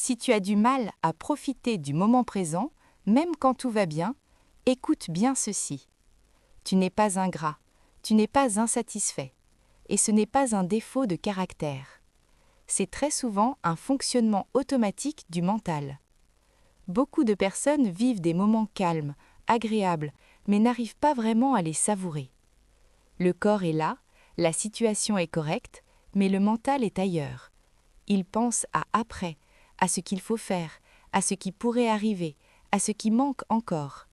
Si tu as du mal à profiter du moment présent, même quand tout va bien, écoute bien ceci. Tu n'es pas ingrat, tu n'es pas insatisfait, et ce n'est pas un défaut de caractère. C'est très souvent un fonctionnement automatique du mental. Beaucoup de personnes vivent des moments calmes, agréables, mais n'arrivent pas vraiment à les savourer. Le corps est là, la situation est correcte, mais le mental est ailleurs. Il pense à après, à ce qu'il faut faire, à ce qui pourrait arriver, à ce qui manque encore.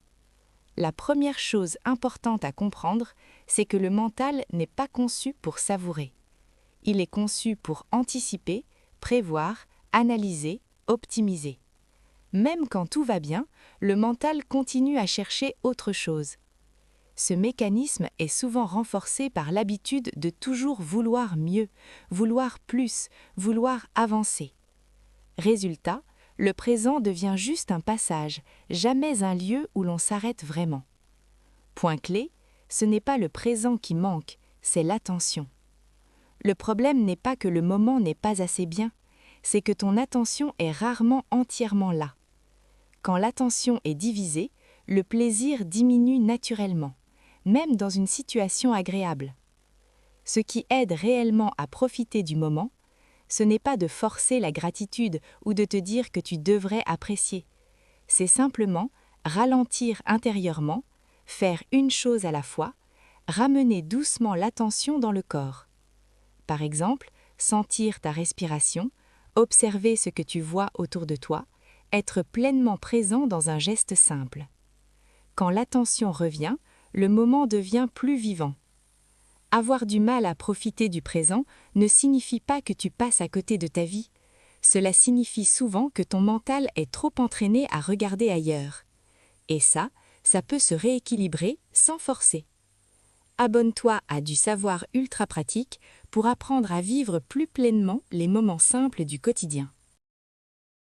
La première chose importante à comprendre, c'est que le mental n'est pas conçu pour savourer. Il est conçu pour anticiper, prévoir, analyser, optimiser. Même quand tout va bien, le mental continue à chercher autre chose. Ce mécanisme est souvent renforcé par l'habitude de toujours vouloir mieux, vouloir plus, vouloir avancer. Résultat, le présent devient juste un passage, jamais un lieu où l'on s'arrête vraiment. Point clé, ce n'est pas le présent qui manque, c'est l'attention. Le problème n'est pas que le moment n'est pas assez bien, c'est que ton attention est rarement entièrement là. Quand l'attention est divisée, le plaisir diminue naturellement, même dans une situation agréable. Ce qui aide réellement à profiter du moment, ce n'est pas de forcer la gratitude ou de te dire que tu devrais apprécier. C'est simplement ralentir intérieurement, faire une chose à la fois, ramener doucement l'attention dans le corps. Par exemple, sentir ta respiration, observer ce que tu vois autour de toi, être pleinement présent dans un geste simple. Quand l'attention revient, le moment devient plus vivant. Avoir du mal à profiter du présent ne signifie pas que tu passes à côté de ta vie. Cela signifie souvent que ton mental est trop entraîné à regarder ailleurs. Et ça peut se rééquilibrer sans forcer. Abonne-toi à Du Savoir Ultra Pratique pour apprendre à vivre plus pleinement les moments simples du quotidien.